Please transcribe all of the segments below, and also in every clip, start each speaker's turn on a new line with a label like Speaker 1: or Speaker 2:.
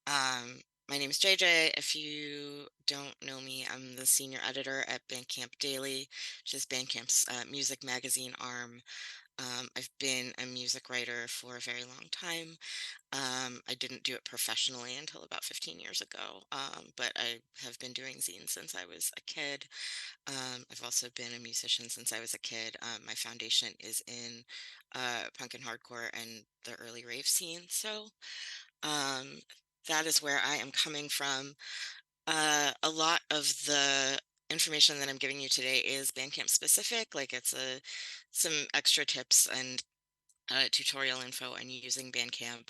Speaker 1: My name is JJ. If you don't know me, I'm the senior editor at Bandcamp Daily, which is Bandcamp's music magazine arm. I've been a music writer for a very long time. I didn't do it professionally until about 15 years ago, but I have been doing zines since I was a kid. I've also been a musician since I was a kid. My foundation is in punk and hardcore and the early rave scene. So um, that is where I am coming from. A lot of the information that I'm giving you today is Bandcamp specific, like it's some extra tips and tutorial info on using Bandcamp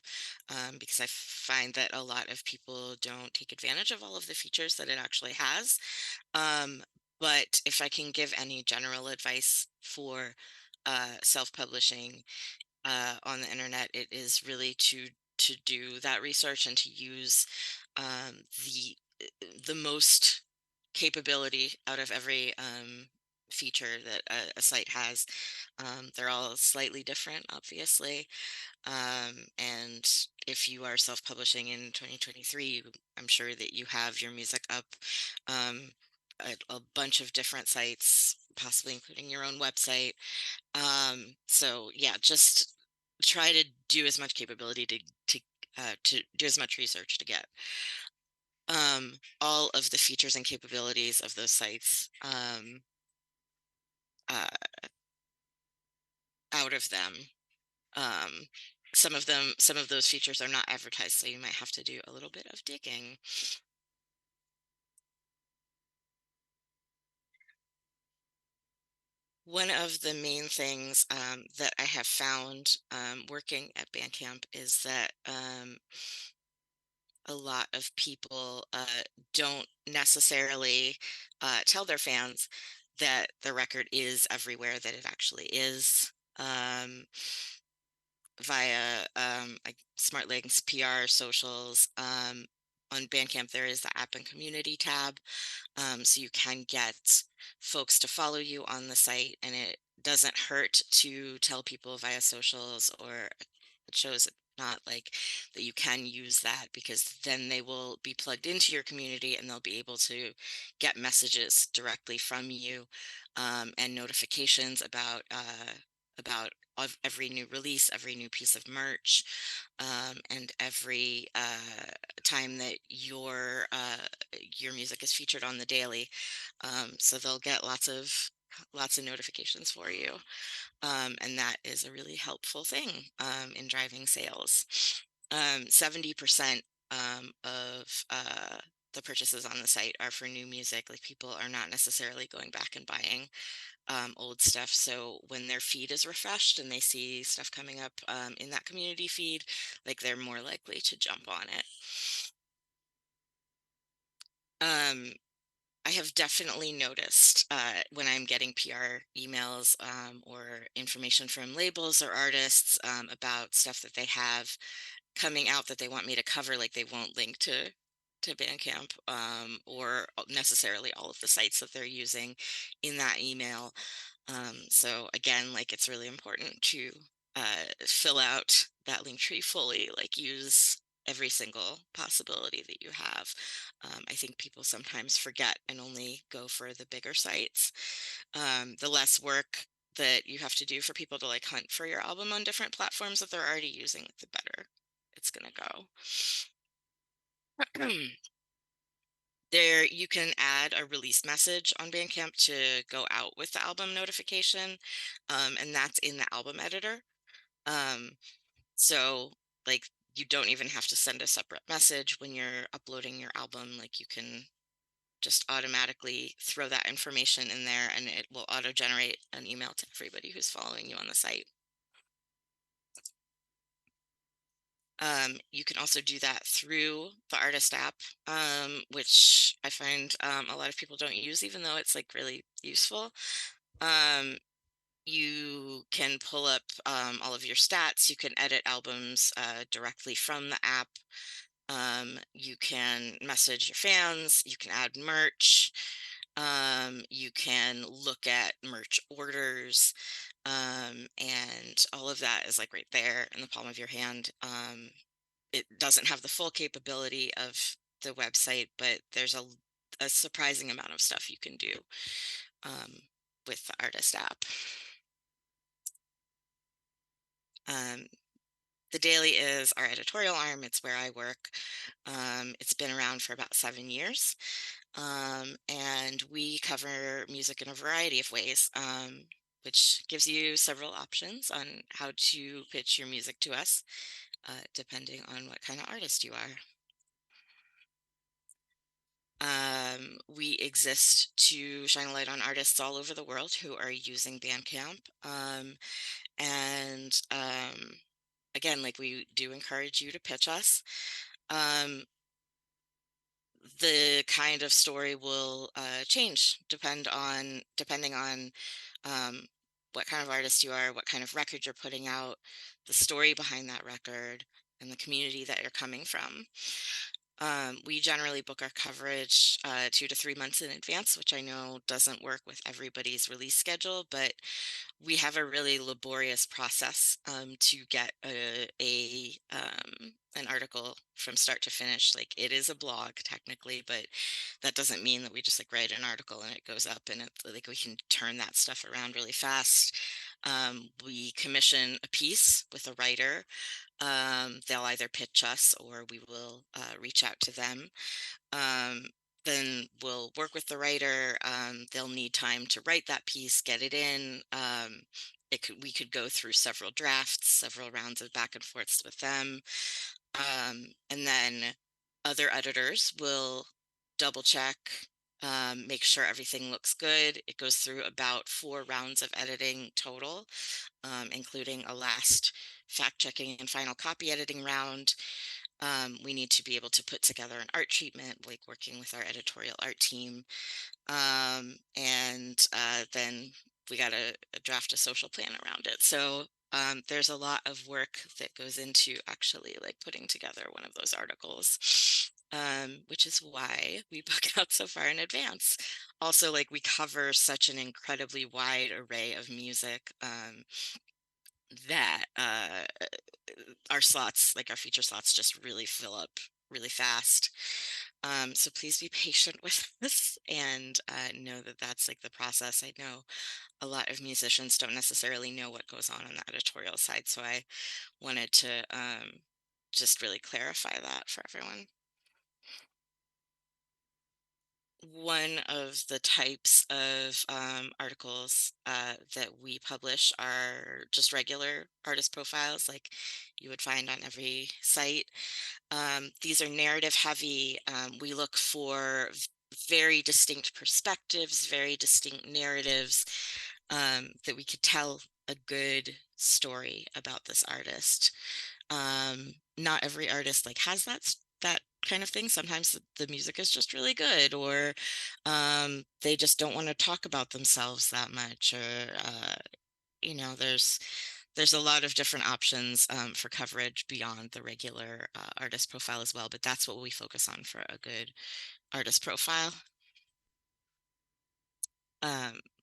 Speaker 1: because I find that a lot of people don't take advantage of all of the features that it actually has. Um, but if I can give any general advice for self-publishing, on the internet, it is really to do that research and to use um, the the most capability out of every feature that a site has. They're all slightly different, obviously. And if you are self-publishing in 2023, I'm sure that you have your music up um, a bunch of different sites, possibly including your own website. So yeah, just try to do as much capability to do as much research to get all of the features and capabilities of those sites uh, out of them. Um, some of those features are not advertised, so you might have to do a little bit of digging. One of the main things that I have found working at Bandcamp is that a lot of people don't necessarily tell their fans that the record is everywhere that it actually is. Via like Smart Links, PR, socials. On Bandcamp, there is the app and community tab, so you can get folks to follow you on the site, and it doesn't hurt to tell people via socials, or it shows not like that you can use that because then they will be plugged into your community and they'll be able to get messages directly from you and notifications about every new release, every new piece of merch, and every time that your music is featured on the daily. So they'll get lots of notifications for you. And that is a really helpful thing in driving sales. 70% of the purchases on the site are for new music. Like people are not necessarily going back and buying old stuff. So when their feed is refreshed and they see stuff coming up in that community feed, like they're more likely to jump on it. Um, I have definitely noticed when I'm getting PR emails or information from labels or artists about stuff that they have coming out that they want me to cover, like they won't link to Bandcamp or necessarily all of the sites that they're using in that email. So again, like it's really important to fill out that link tree fully, like use every single possibility that you have. I think people sometimes forget and only go for the bigger sites. The less work that you have to do for people to like hunt for your album on different platforms that they're already using, the better it's gonna go. There, you can add a release message on Bandcamp to go out with the album notification, and that's in the album editor. Um, so, like, you don't even have to send a separate message when you're uploading your album. Like, you can just automatically throw that information in there, and it will auto-generate an email to everybody who's following you on the site. You can also do that through the artist app, which I find a lot of people don't use, even though it's like really useful. Um, you can pull up all of your stats. You can edit albums directly from the app. You can message your fans. You can add merch. You can look at merch orders. And all of that is like right there in the palm of your hand. it doesn't have the full capability of the website, but there's a surprising amount of stuff you can do um, with the artist app. Um, the Daily is our editorial arm. It's where I work. It's been around for about 7 years, and we cover music in a variety of ways, which gives you several options on how to pitch your music to us, depending on what kind of artist you are. We exist to shine a light on artists all over the world who are using Bandcamp. And again, like, we do encourage you to pitch us. Um, the kind of story will change depending on um, what kind of artist you are, what kind of record you're putting out, the story behind that record, and the community that you're coming from. We generally book our coverage 2 to 3 months in advance, which I know doesn't work with everybody's release schedule, but we have a really laborious process to get an article from start to finish. Like, it is a blog technically, but that doesn't mean that we just like write an article and it goes up, and like we can turn that stuff around really fast. We commission a piece with a writer. They'll either pitch us or we will reach out to them. Um, then we'll work with the writer. They'll need time to write that piece, get it in. We could go through several drafts, several rounds of back and forths with them. And then other editors will double check, make sure everything looks good. It goes through about 4 rounds of editing total, including a last fact checking and final copy editing round. We need to be able to put together an art treatment, like working with our editorial art team. And then we got to draft a social plan around it. So there's a lot of work that goes into actually like putting together one of those articles, which is why we book out so far in advance. Also, like, we cover such an incredibly wide array of music, that our slots, like our feature slots, just really fill up really fast. So please be patient with us and know that that's like the process. I know a lot of musicians don't necessarily know what goes on the editorial side, so I wanted to just really clarify that for everyone. One of the types of articles that we publish are just regular artist profiles, like you would find on every site. These are narrative heavy. We look for very distinct perspectives, very distinct narratives, that we could tell a good story about this artist. Not every artist like has that kind of thing. Sometimes the music is just really good, or they just don't want to talk about themselves that much, or there's a lot of different options for coverage beyond the regular artist profile as well, but that's what we focus on for a good artist profile.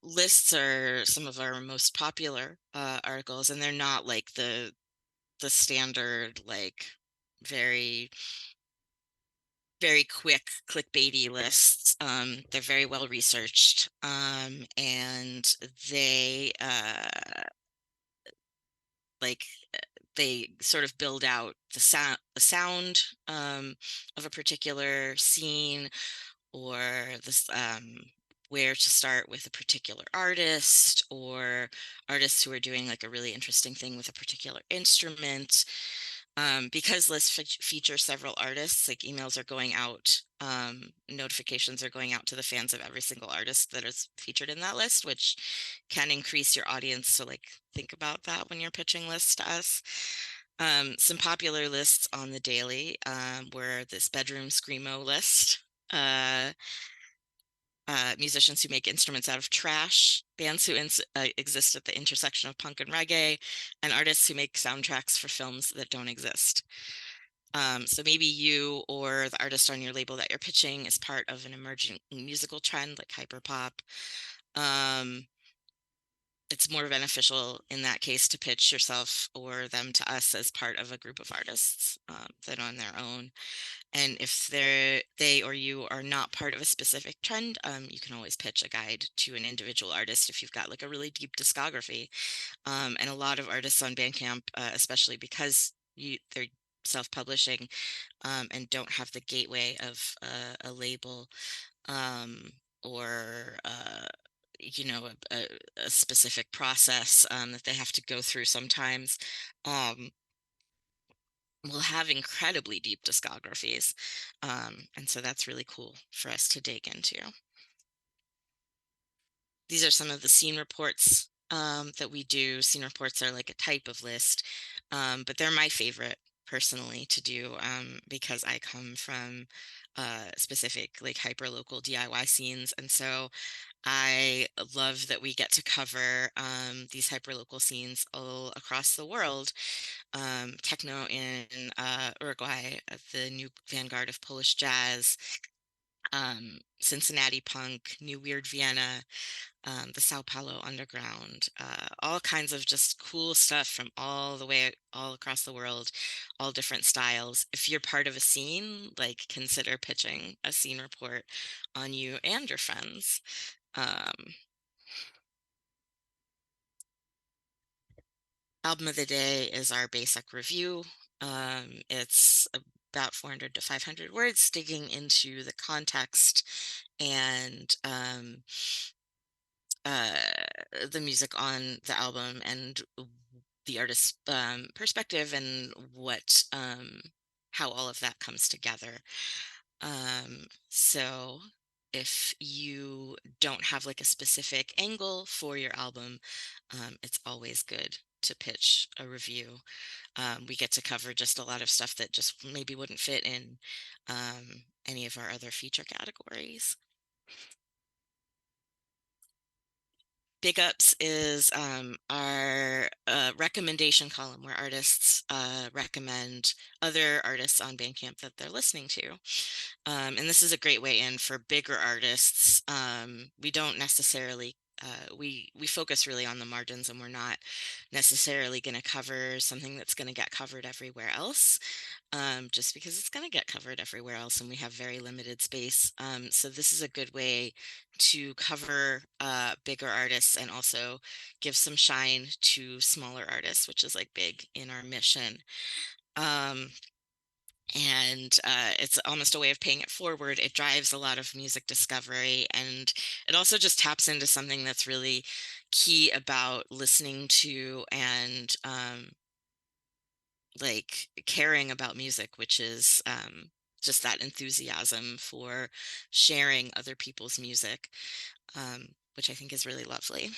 Speaker 1: Lists are some of our most popular articles, and they're not like the standard, like, very very quick clickbaity lists. They're very well researched, and they like they sort of build out the sound of a particular scene, or this where to start with a particular artist, or artists who are doing like a really interesting thing with a particular instrument. Because lists feature several artists, like, emails are going out, notifications are going out to the fans of every single artist that is featured in that list, which can increase your audience. So, like, think about that when you're pitching lists to us. Some popular lists on the Daily were this bedroom screamo list, uh, musicians who make instruments out of trash, bands who exist at the intersection of punk and reggae, and artists who make soundtracks for films that don't exist. So maybe you or the artist on your label that you're pitching is part of an emerging musical trend like hyperpop. Um, it's more beneficial in that case to pitch yourself or them to us as part of a group of artists, than on their own. And if they or you are not part of a specific trend, you can always pitch a guide to an individual artist if you've got like a really deep discography. And a lot of artists on Bandcamp, especially because they're self-publishing, and don't have the gateway of a label, um, or a specific process, that they have to go through sometimes, um, will have incredibly deep discographies, and so that's really cool for us to dig into. These are some of the scene reports, that we do. Scene reports are like a type of list, but they're my favorite personally to do, because I come from specific like hyper local DIY scenes, and so I love that we get to cover, these hyperlocal scenes all across the world. Techno in Uruguay, the new vanguard of Polish jazz, Cincinnati punk, New Weird Vienna, the Sao Paulo underground, all kinds of just cool stuff from all the way all across the world, all different styles. If you're part of a scene, like consider pitching a scene report on you and your friends. Um, Album of the day is our basic review. It's about 400 to 500 words, digging into the context and the music on the album and the artist's perspective and how all of that comes together. So if you don't have like a specific angle for your album, it's always good to pitch a review. We get to cover just a lot of stuff that just maybe wouldn't fit in any of our other feature categories. Big Ups is our recommendation column where artists recommend other artists on Bandcamp that they're listening to. And this is a great way in for bigger artists. We don't necessarily we focus really on the margins, and we're not necessarily going to cover something that's going to get covered everywhere else, just because it's going to get covered everywhere else and we have very limited space. So this is a good way to cover bigger artists and also give some shine to smaller artists, which is like big in our mission. Um, and it's almost a way of paying it forward. It drives a lot of music discovery, and it also just taps into something that's really key about listening to and like caring about music, which is just that enthusiasm for sharing other people's music, which I think is really lovely.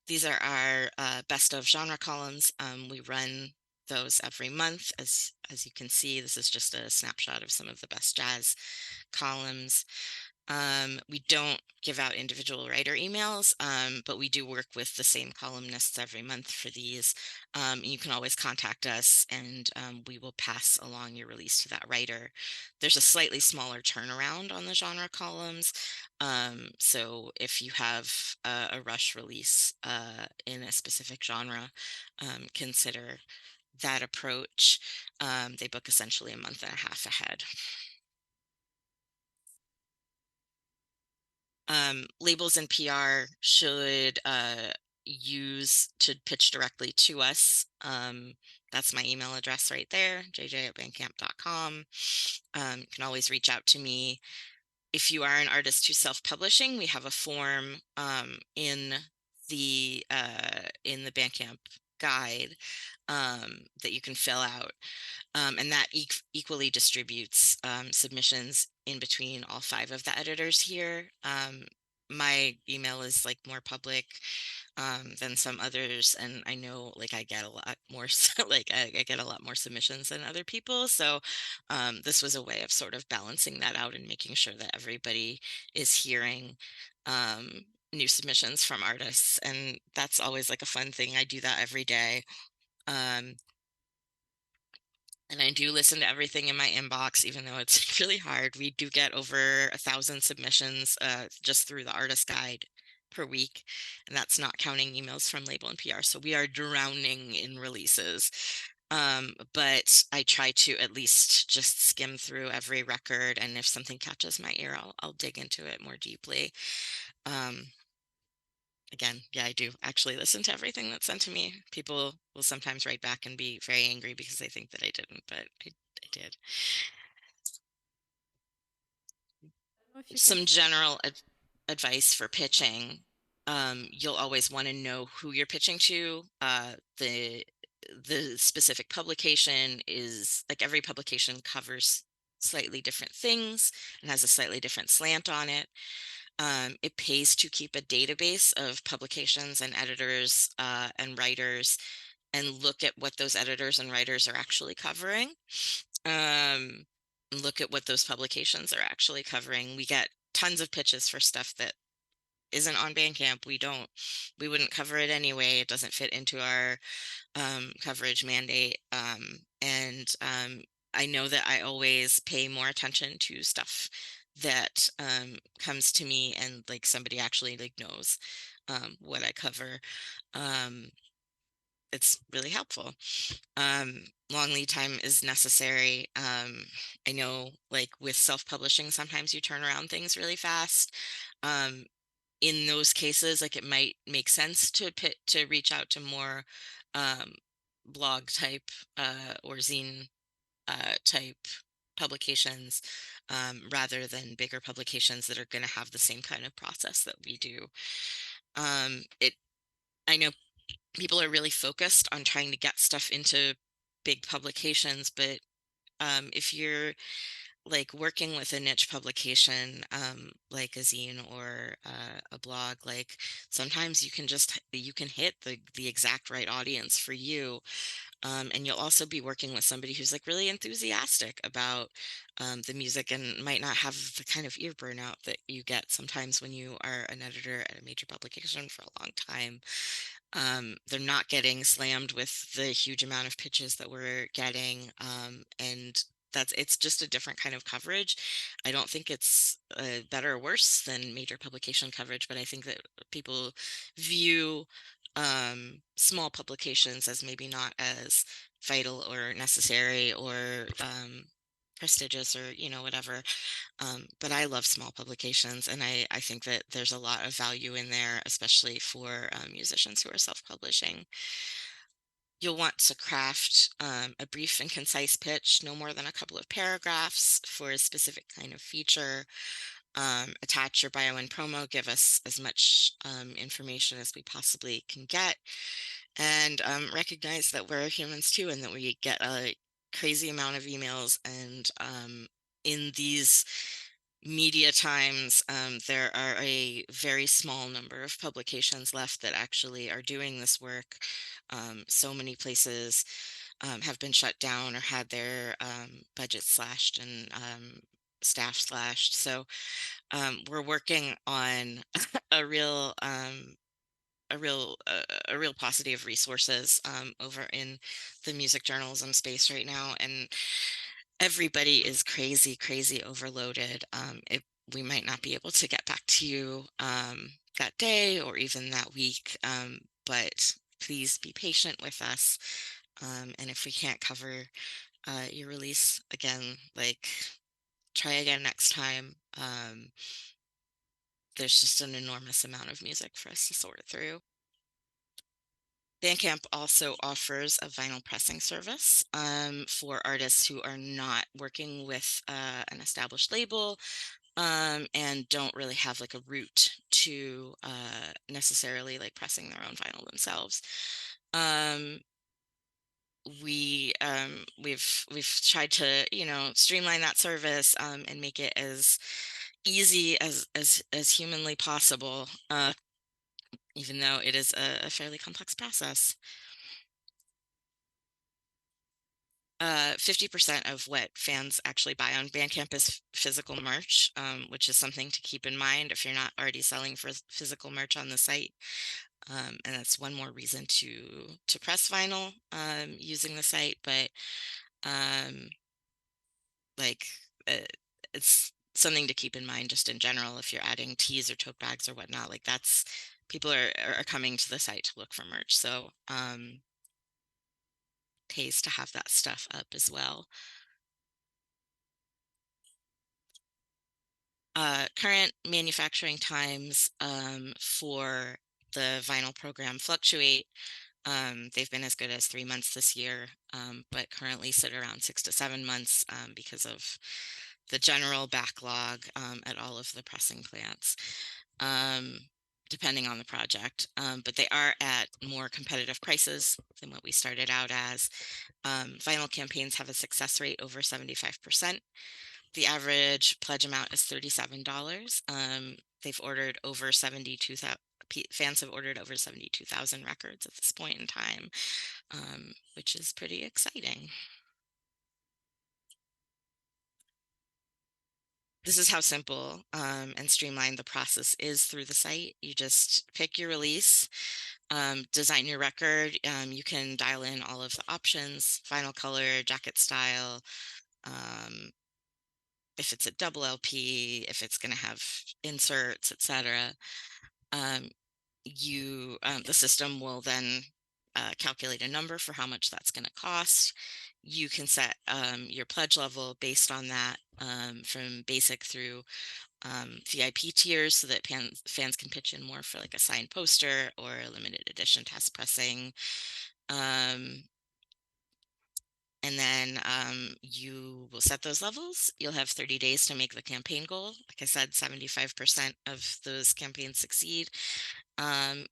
Speaker 1: These are our best of genre columns. We run those every month. As you can see, this is just a snapshot of some of the best jazz columns. We don't give out individual writer emails, but we do work with the same columnists every month for these. You can always contact us and we will pass along your release to that writer. There's a slightly smaller turnaround on the genre columns. So if you have a rush release in a specific genre, consider that approach. They book essentially a month and a half ahead. Labels and PR should use to pitch directly to us. That's my email address right there, jj@bandcamp.com. You can always reach out to me. If you are an artist who's self-publishing, we have a form in the Bandcamp guide that you can fill out, and that equally distributes submissions in between all five of the editors here. My email is like more public than some others, and I know like I get a lot more like I get a lot more submissions than other people. So this was a way of sort of balancing that out and making sure that everybody is hearing new submissions from artists, and that's always like a fun thing. I do that every day. Um, And I do listen to everything in my inbox, even though it's really hard. We do get over 1,000 submissions just through the artist guide per week, and that's not counting emails from label and PR. So we are drowning in releases. But I try to at least just skim through every record, and if something catches my ear, I'll dig into it more deeply. Um, Again, yeah, I do actually listen to everything that's sent to me. People will sometimes write back and be very angry because they think that I didn't, but I did.
Speaker 2: know if you can.
Speaker 1: Some general advice for pitching. You'll always want to know who you're pitching to. The specific publication is like every publication covers slightly different things and has a slightly different slant on it. It pays to keep a database of publications and editors and writers and look at what those editors and writers are actually covering. Um, Look at what those publications are actually covering. We get tons of pitches for stuff that isn't on Bandcamp. We wouldn't cover it anyway. It doesn't fit into our coverage mandate. And I know that I always pay more attention to stuff that comes to me and like somebody actually like knows what I cover. Um, it's really helpful. Long lead time is necessary. I know like with self-publishing, sometimes you turn around things really fast. Um, in those cases, like it might make sense to reach out to more um, blog type or zine type publications rather than bigger publications that are going to have the same kind of process that we do. It I know people are really focused on trying to get stuff into big publications, but if you're like working with a niche publication like a zine or a blog, like sometimes you can hit the exact right audience for you. And you'll also be working with somebody who's like really enthusiastic about the music and might not have the kind of ear burnout that you get sometimes when you are an editor at a major publication for a long time. They're not getting slammed with the huge amount of pitches that we're getting. And it's just a different kind of coverage. I don't think it's better or worse than major publication coverage, but I think that people view small publications as maybe not as vital or necessary or prestigious or whatever. But I love small publications, and I think that there's a lot of value in there, especially for musicians who are self-publishing. You'll want to craft a brief and concise pitch, no more than a couple of paragraphs for a specific kind of feature. Attach your bio and promo, give us as much information as we possibly can get, and recognize that we're humans too, and that we get a crazy amount of emails. And in these media times, there are a very small number of publications left that actually are doing this work. So many places have been shut down or had their budget slashed and staff slashed. So we're working on a real a real paucity of resources over in the music journalism space right now, and everybody is crazy overloaded. We might not be able to get back to you that day or even that week, but please be patient with us. And if we can't cover your release again, like try again next time. There's just an enormous amount of music for us to sort through. Bandcamp also offers a vinyl pressing service for artists who are not working with an established label and don't really have like a route to necessarily like pressing their own vinyl themselves. Um, we've tried to streamline that service and make it as easy as humanly possible, even though it is a fairly complex process. 50% of what fans actually buy on Bandcamp is physical merch, which is something to keep in mind if you're not already selling for physical merch on the site. And that's one more reason to press vinyl using the site. But Like, uh, it's something to keep in mind just in general if you're adding teas or tote bags or whatnot. Like that's people are coming to the site to look for merch. So pays to have that stuff up as well. Current manufacturing times for the vinyl program fluctuate. They've been as good as 3 months this year, but currently sit around 6 to 7 months because of the general backlog at all of the pressing plants, um, depending on the project. But they are at more competitive prices than what we started out as. Vinyl campaigns have a success rate over 75%. The average pledge amount is $37. They've ordered over 72,000. Fans have ordered over 72,000 records at this point in time, which is pretty exciting. This is how simple and streamlined the process is through the site. You just pick your release, design your record. You can dial in all of the options, vinyl color, jacket style, um, if it's a double LP, if it's going to have inserts, etc. Um, the system will then calculate a number for how much that's going to cost. You can set your pledge level based on that, from basic through VIP tiers, so that fans can pitch in more for like a signed poster or a limited edition test pressing. And then you will set those levels. You'll have 30 days to make the campaign goal. Like I said, 75% of those campaigns succeed. And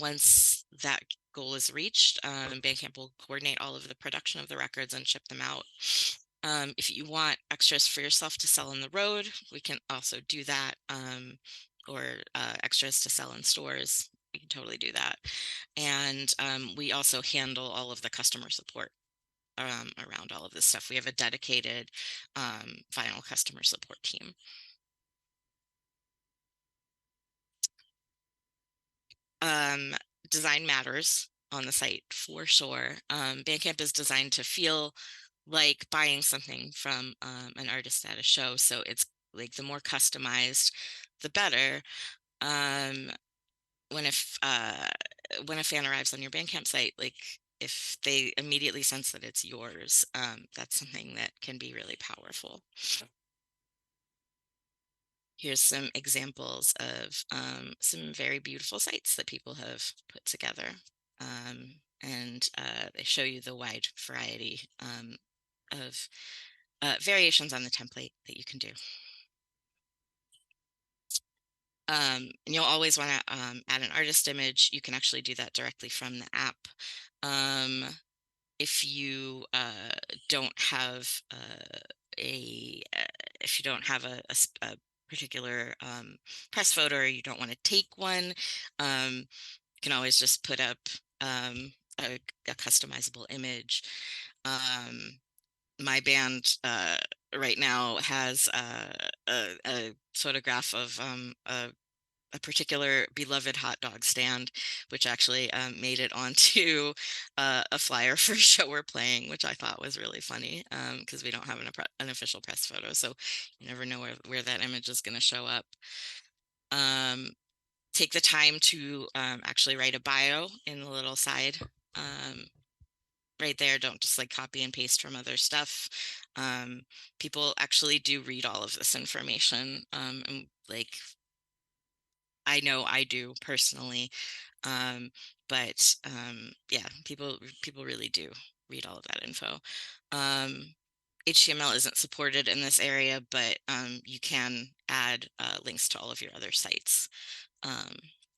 Speaker 1: once that goal is reached, Bandcamp will coordinate all of the production of the records and ship them out. If you want extras for yourself to sell on the road, we can also do that, or extras to sell in stores. We can totally do that. And we also handle all of the customer support around all of this stuff. We have a dedicated vinyl customer support team. Um, Design matters on the site for sure. Bandcamp is designed to feel like buying something from an artist at a show. So it's like the more customized, the better. Um, when if when a fan arrives on your Bandcamp site, like if they immediately sense that it's yours, that's something that can be really powerful. Here's some examples of some very beautiful sites that people have put together. And they show you the wide variety of variations on the template that you can do. And you'll always want to add an artist image. You can actually do that directly from the app. Um, if you don't have a if you don't have a particular press photo, or you don't want to take one, you can always just put up a customizable image. My band right now has a photograph of a particular beloved hot dog stand, which actually made it onto a flyer for a show we're playing, which I thought was really funny, because we don't have an official press photo, so you never know where that image is going to show up. Take the time to actually write a bio in the little side right there. Don't just like copy and paste from other stuff. People actually do read all of this information, and like I know I do personally. But yeah, people really do read all of that info. HTML isn't supported in this area, but you can add links to all of your other sites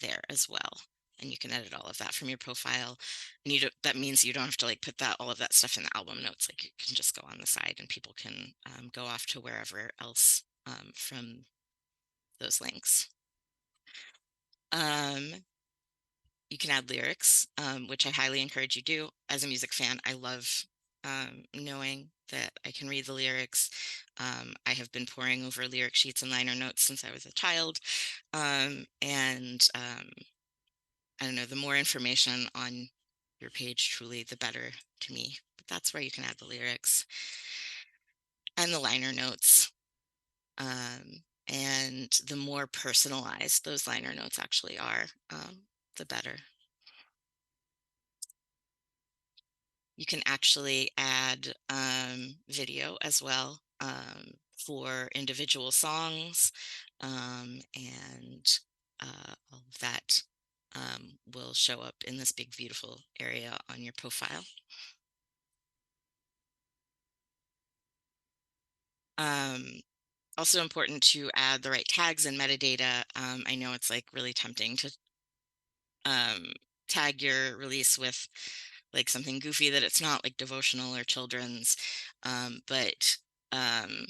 Speaker 1: there as well. And you can edit all of that from your profile. And that means you don't have to like put all of that stuff in the album notes. Like you can just go on the side and people can go off to wherever else from those links. You can add lyrics, which I highly encourage you do. As a music fan, I love knowing that I can read the lyrics. I have been poring over lyric sheets and liner notes since I was a child. And I don't know, the more information on your page, truly, the better to me. That's where you can add the lyrics and the liner notes. And the more personalized those liner notes actually are, the better. You can actually add video as well, for individual songs, and all of that will show up in this big, beautiful area on your profile. Um, Also important to add the right tags and metadata. I know it's like really tempting to um, tag your release with like something goofy that it's not, like devotional or children's, but um,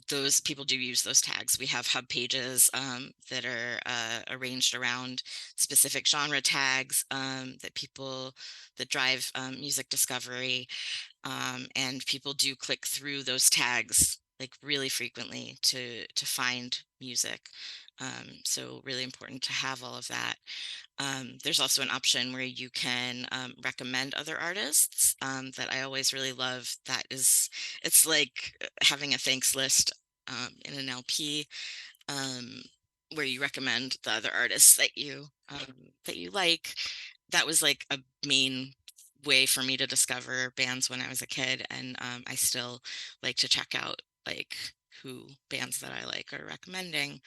Speaker 1: those people do use those tags. We have hub pages that are arranged around specific genre tags that people that drive music discovery, and people do click through those tags like really frequently to find music. So really important to have all of that. There's also an option where you can recommend other artists that I always really love. That is, it's like having a thanks list in an LP, um, where you recommend the other artists that you like. That was like a main way for me to discover bands when I was a kid, and I still like to check out like who bands that I like are recommending.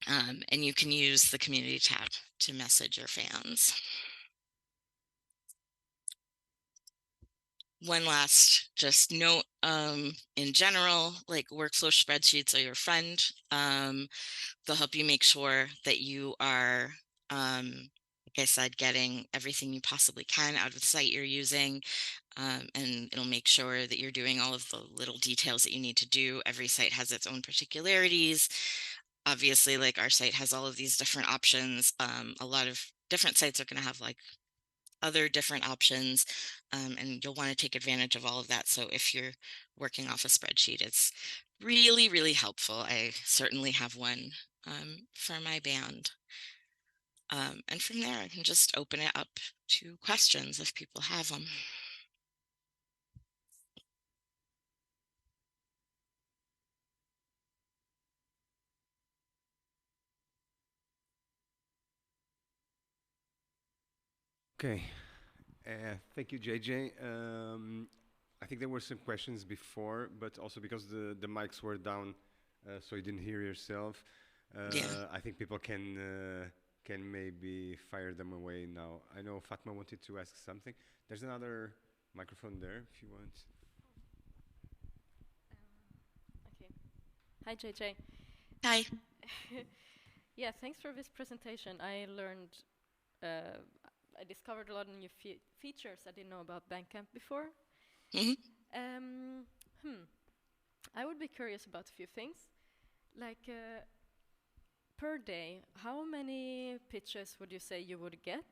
Speaker 1: And you can use the community tab to message your fans. One last just note, in general, like workflow spreadsheets are your friend. They'll help you make sure that you are, like I said, getting everything you possibly can out of the site you're using. And it'll make sure that you're doing all of the little details that you need to do. Every site has its own particularities. Obviously, like our site has all of these different options. A lot of different sites are going to have like other different options, and you'll want to take advantage of all of that. So if you're working off a spreadsheet, it's really, really helpful. I certainly have one for my band. And from there, I can just open it up to questions if people have them.
Speaker 3: Okay. Thank you, JJ. I think there were some questions before, but also because the mics were down, so you didn't hear yourself.
Speaker 1: Yeah.
Speaker 3: I think people can maybe fire them away now. I know Fatma wanted to ask something. There's another microphone there if you want.
Speaker 2: Okay. Hi, JJ.
Speaker 1: Hi.
Speaker 2: Yeah, thanks for this presentation. I learned, uh, I discovered a lot of new features I didn't know about Bandcamp before.
Speaker 1: Hmm.
Speaker 2: Um, hmm. I would be curious about a few things. Like, per day, how many pitches would you say you would get?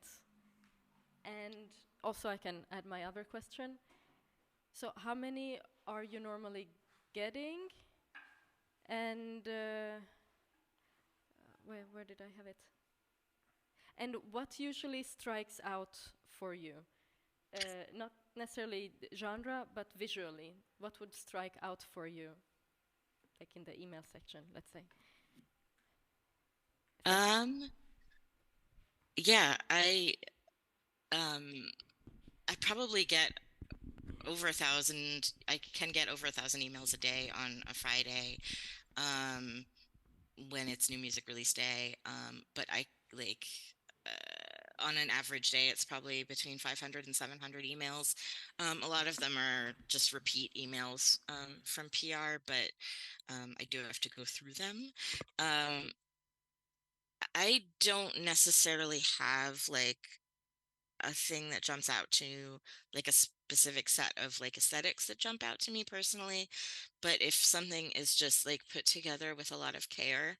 Speaker 2: And also, I can add my other question. So, how many are you normally getting? And where did I have it? And what usually strikes out for you? Not necessarily genre, but visually. What would strike out for you? Like in the email section, let's say. If that
Speaker 1: Um, yeah, um I probably get over 1,000. I can get over 1,000 emails a day on a Friday. Um, when it's new music release day. But I like on an average day, it's probably between 500 and 700 emails. A lot of them are just repeat emails from PR, but I do have to go through them. Um, I don't necessarily have like a thing that jumps out to like a specific set of like aesthetics that jump out to me personally. But if something is just like put together with a lot of care,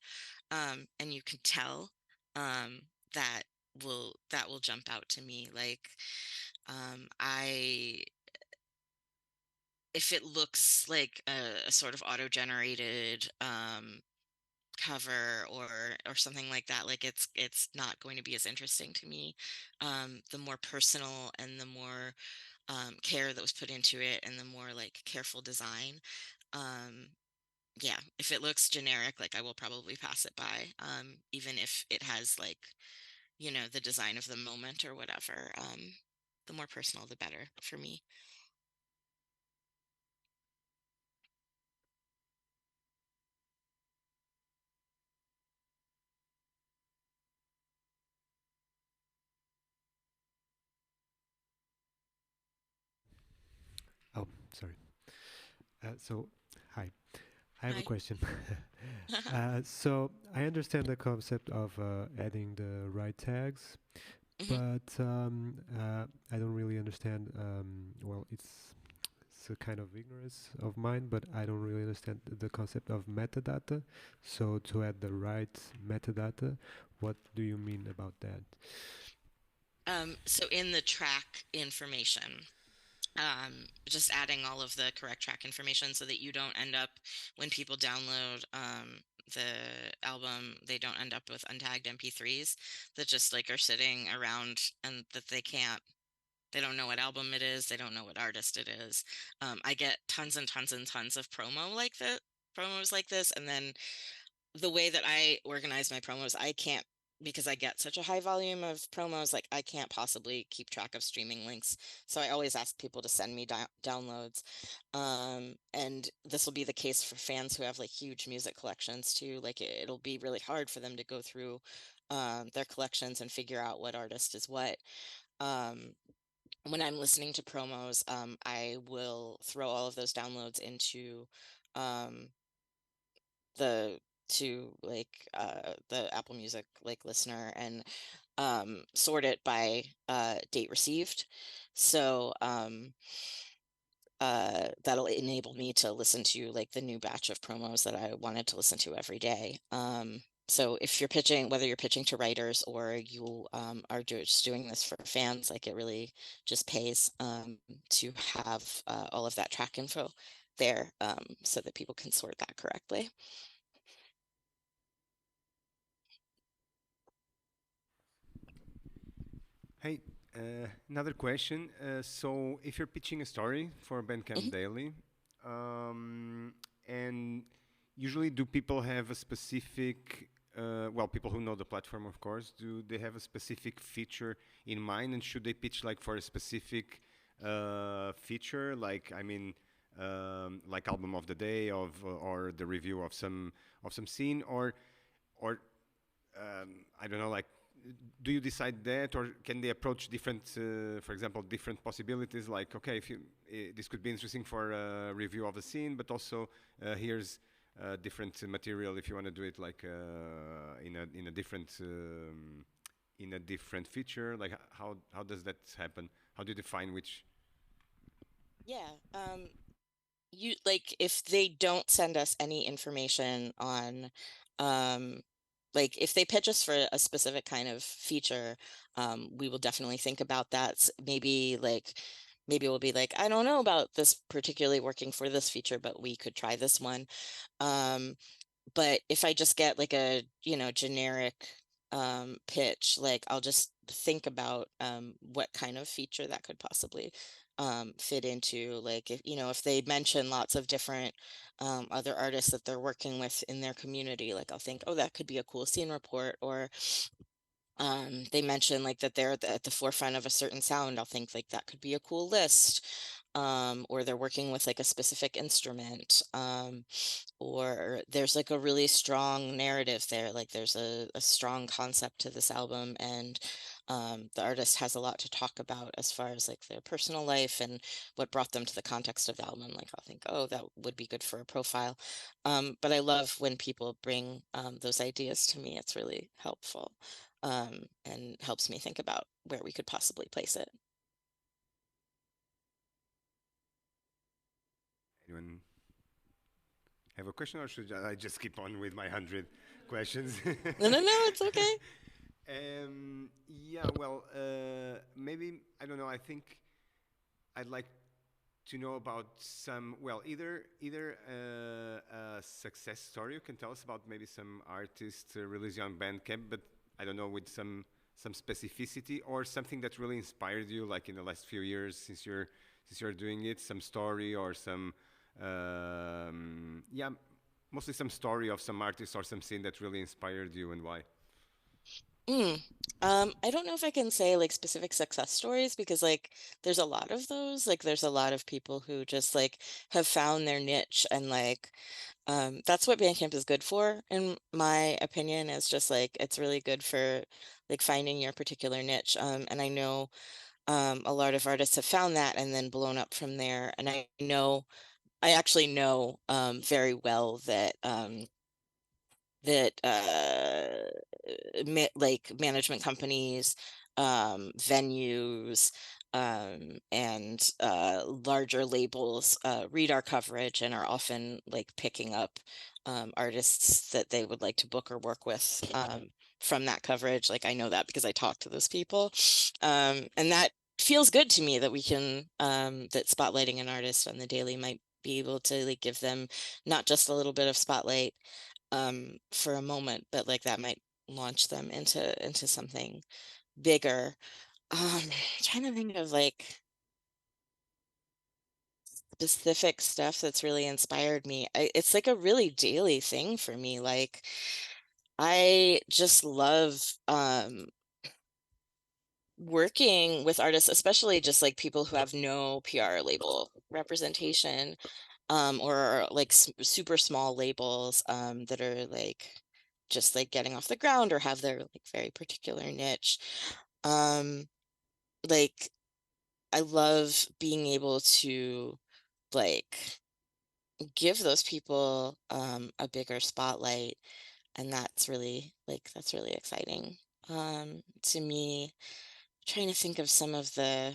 Speaker 1: and you can tell, um, that that will jump out to me. Like, I if it looks like a sort of auto-generated cover or something like that, like it's not going to be as interesting to me. The more personal and the more care that was put into it and the more like careful design. Um, yeah, if it looks generic, like I will probably pass it by, even if it has like, the design of the moment or whatever. The more personal, the better for me.
Speaker 4: Oh, sorry. So, hi. I have a
Speaker 1: Hi.
Speaker 4: question. So I understand the concept of adding the right tags,
Speaker 1: Hmm.
Speaker 4: but I don't really understand. Well, it's a kind of ignorance of mine, but I don't really understand the concept of metadata. So to add the right metadata, what do you mean about that?
Speaker 1: So in the track information, just adding all of the correct track information so that you don't end up when people download the album, they don't end up with untagged MP3s that just like are sitting around and that they don't know what album it is, they don't know what artist it is. I get tons and tons and tons of promos like this, and then the way that I organize my promos, I can't, because I get such a high volume of promos, like I can't possibly keep track of streaming links. So I always ask people to send me downloads. And this will be the case for fans who have like huge music collections too. Like it'll be really hard for them to go through their collections and figure out what artist is what. Um, when I'm listening to promos, I will throw all of those downloads into um, the the Apple Music like listener and sort it by date received. So that'll enable me to listen to like the new batch of promos that I wanted to listen to every day. So if you're pitching, whether you're pitching to writers or you are just doing this for fans, like it really just pays to have all of that track info there so that people can sort that correctly.
Speaker 3: Hey, another question. So, if you're pitching a story for Bandcamp
Speaker 1: Mhm.
Speaker 3: Daily, um, and usually do people have a specific, well, people who know the platform, of course, do they have a specific feature in mind, and should they pitch like for a specific feature, like I mean, like album of the day of or the review of some scene, or I don't know, like, do you decide that, or can they approach different, for example, different possibilities? Like, okay, if you, this could be interesting for a review of a scene, but also here's different material if you want to do it like in a different feature. Like, how does that happen? How do you define which?
Speaker 1: Yeah. You like if they don't send us any information on um like if they pitch us for a specific kind of feature, we will definitely think about that. Maybe like maybe we'll be like, I don't know about this particularly working for this feature, but we could try this one. Um, but if I just get like a, generic pitch, like I'll just think about what kind of feature that could possibly fit into. Like if, if they mention lots of different other artists that they're working with in their community, like I'll think, oh, that could be a cool scene report. Or they mention like that they're at the forefront of a certain sound. I'll think like that could be a cool list. Or they're working with like a specific instrument. Or there's like a really strong narrative there. Like there's a strong concept to this album, and the artist has a lot to talk about as far as like their personal life and what brought them to the context of the album. Like I'll think, oh, that would be good for a profile. But I love when people bring those ideas to me. It's really helpful and helps me think about where we could possibly place it.
Speaker 3: Anyone have a question, or should I just keep on with my 100 questions?
Speaker 1: No, no, no, it's okay.
Speaker 3: Yeah, well, maybe, I don't know. I think I'd like to know about some, well, either a success story you can tell us about, maybe some artist releasing on Bandcamp, but I don't know, with some specificity or something that really inspired you, like in the last few years since you're doing it, some story or some yeah, mostly some story of some artist or some scene that really inspired you and why.
Speaker 1: Mm. I don't know if I can say like specific success stories because like there's a lot of those. Like there's a lot of people who just like have found their niche and like that's what Bandcamp is good for, in my opinion, is just like it's really good for like finding your particular niche. And I know a lot of artists have found that and then blown up from there. And I actually know very well that like management companies, venues, and larger labels read our coverage and are often like picking up artists that they would like to book or work with from that coverage. Like I know that because I talk to those people, and that feels good to me that we can that spotlighting an artist on the daily might be able to like give them not just a little bit of spotlight for a moment, but like that might launch them into something bigger. Trying to think of like specific stuff that's really inspired me. It's like a really daily thing for me. Like I just love working with artists, especially just like people who have no PR label representation, or like super small labels that are like just like getting off the ground or have their like very particular niche. Um, like I love being able to like give those people a bigger spotlight, and that's really exciting to me. Trying to think of some of the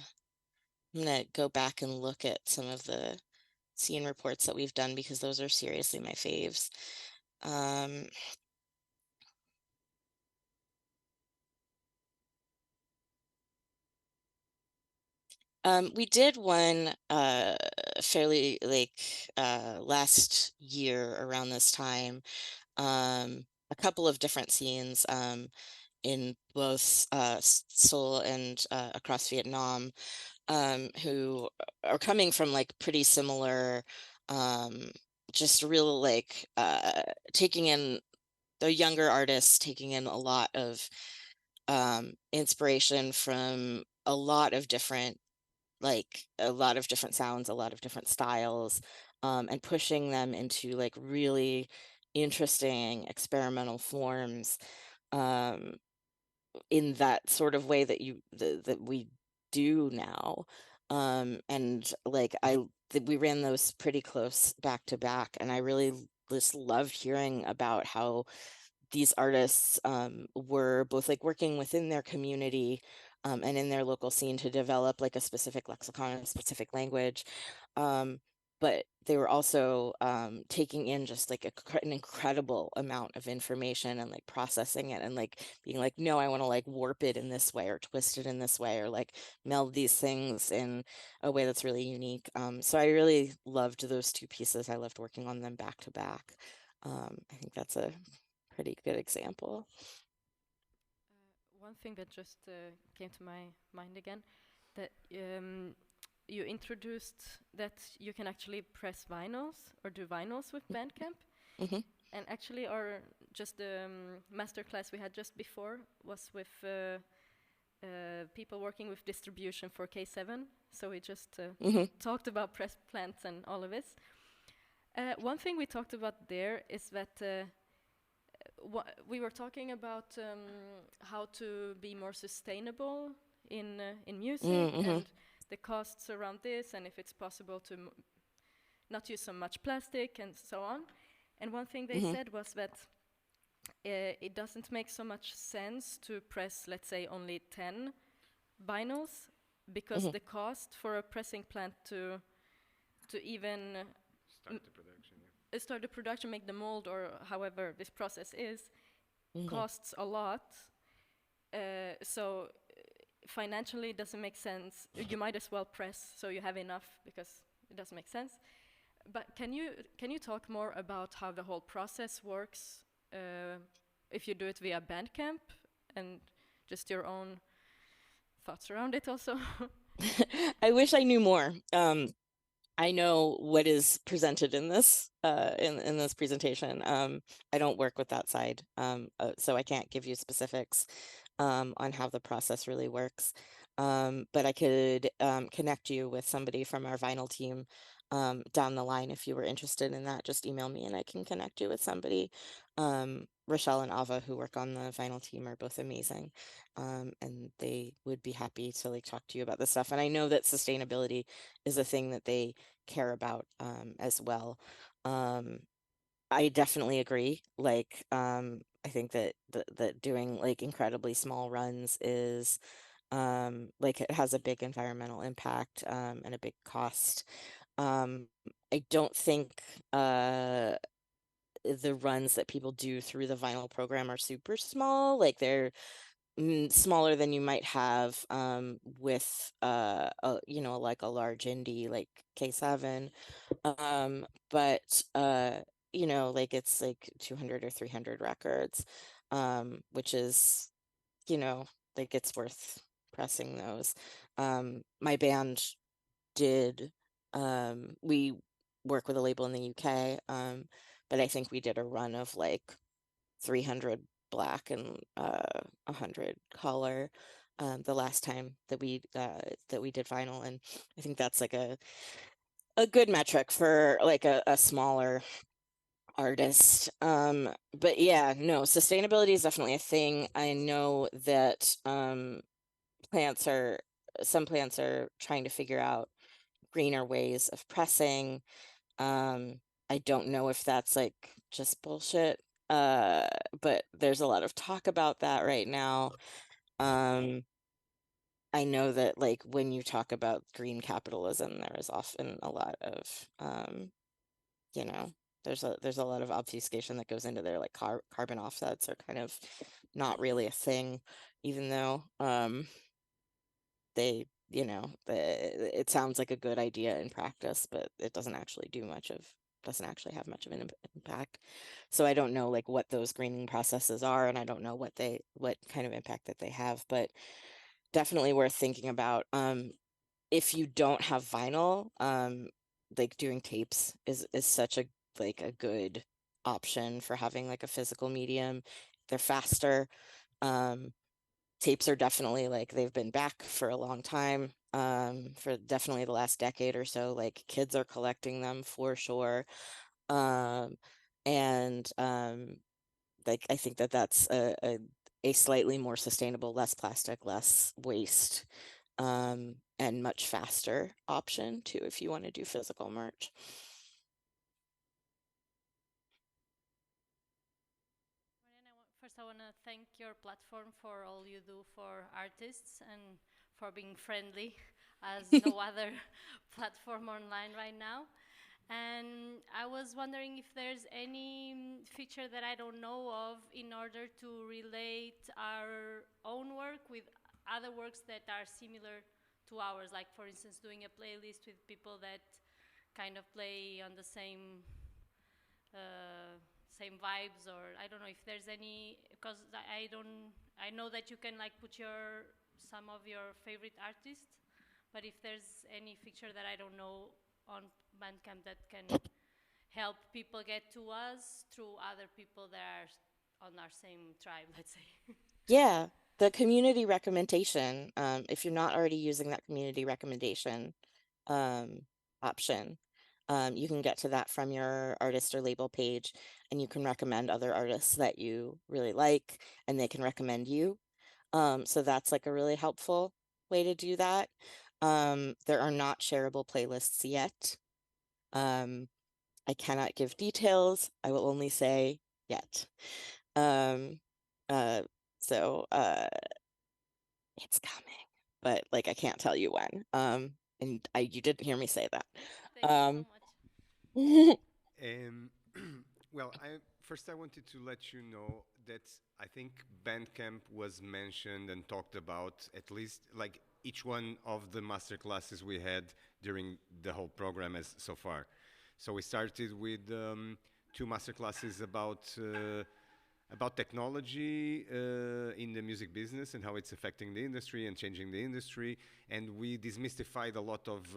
Speaker 1: I'm gonna go back and look at some of the scene reports that we've done because those are seriously my faves. Um, we did one fairly like last year around this time. A couple of different scenes in both Seoul and across Vietnam, who are coming from like pretty similar, um, just real like taking in the younger artists, taking in a lot of inspiration from a lot of different sounds, a lot of different styles, and pushing them into like really interesting experimental forms. Um, in that sort of way that that we do now. And like we ran those pretty close back to back, and I really just loved hearing about how these artists were both like working within their community and in their local scene to develop like a specific lexicon, a specific language. Um, but they were also taking in just like an incredible amount of information and like processing it and like being like, no, I want to like warp it in this way or twist it in this way or like meld these things in a way that's really unique. So I really loved those two pieces. I loved working on them back to back. I think that's a pretty good example.
Speaker 2: One thing that just came to my mind again, that you introduced that you can actually press vinyls or do vinyls with Bandcamp.
Speaker 1: Hmm.
Speaker 2: And actually, our just the masterclass we had just before was with people working with distribution for K7. So we just
Speaker 1: Hmm.
Speaker 2: talked about press plants and all of this. One thing we talked about there is that we were talking about how to be more sustainable in music
Speaker 1: Hmm.
Speaker 2: and the costs around this, and if it's possible to not use so much plastic and so on. And one thing they
Speaker 1: Hmm.
Speaker 2: said was that it doesn't make so much sense to press, let's say, only 10 vinyls because
Speaker 1: Hmm.
Speaker 2: the cost for a pressing plant to even
Speaker 3: Start the production.
Speaker 2: start the production, make the mold, or however this process is,
Speaker 1: Hmm.
Speaker 2: costs a lot. So financially, it doesn't make sense. You might as well press so you have enough because it doesn't make sense. But can you talk more about how the whole process works if you do it via Bandcamp, and just your own thoughts around it also.
Speaker 1: I wish I knew more. I know what is presented in this in this presentation. I don't work with that side, so I can't give you specifics on how the process really works. But I could connect you with somebody from our vinyl team down the line if you were interested in that. Just email me and I can connect you with somebody. Rochelle and Ava, who work on the vinyl team, are both amazing, and they would be happy to like talk to you about this stuff. And I know that sustainability is a thing that they care about as well. Um, I definitely agree. Like, I think that that doing like incredibly small runs is like it has a big environmental impact and a big cost. Um, I don't think the runs that people do through the vinyl program are super small. Like they're smaller than you might have with you know, like a large indie like K7. But you know, like it's like 200 or 300 records, which is, you know, like it's worth pressing those. My band did we work with a label in the UK, but I think we did a run of like 300 black and 100 color the last time that we did vinyl, and I think that's like a good metric for like a smaller artist. But yeah, no, sustainability is definitely a thing. I know that plants are some plants are trying to figure out greener ways of pressing. Um, I don't know if that's like just bullshit. Uh, but there's a lot of talk about that right now. Um, I know that like when you talk about green capitalism, there is often a lot of you know, there's a lot of obfuscation that goes into there, like carbon offsets are kind of not really a thing, even though they, you know, it sounds like a good idea in practice, but it doesn't actually have much of an impact. So I don't know like what those greening processes are, and I don't know what kind of impact that they have, but definitely worth thinking about. If you don't have vinyl, like doing tapes is such a like a good option for having like a physical medium. They're faster. Um, Tapes are definitely like they've been back for a long time. For definitely the last decade or so, like kids are collecting them for sure. Um, and like I think that that's a slightly more sustainable, less plastic, less waste, and much faster option too if you want to do physical merch.
Speaker 2: First, I want to thank your platform for all you do for artists and for being friendly as no other platform online right now. And I was wondering if there's any feature that I don't know of in order to relate our own work with other works that are similar to ours. Like, for instance, doing a playlist with people that kind of play on the uh, same vibes, or I don't know if there's any, because I don't, I know that you can like put your some of your favorite artists, but if there's any feature that I don't know on Bandcamp that can help people get to us through other people that are on our same tribe, let's say.
Speaker 1: Yeah, the community recommendation, if you're not already using that community recommendation um, option, you can get to that from your artist or label page, and you can recommend other artists that you really like, and they can recommend you. So that's like a really helpful way to do that. There are not shareable playlists yet. Um, I cannot give details. I will only say yet. Um, uh, so it's coming, but like I can't tell you when. And you didn't hear me say that.
Speaker 2: Thank you so
Speaker 1: Um,
Speaker 2: much.
Speaker 3: Um, well, I wanted to let you know that I think Bandcamp was mentioned and talked about at least like each one of the master classes we had during the whole program as so far. So we started with two master classes about about technology in the music business and how it's affecting the industry and changing the industry. And we demystified a lot of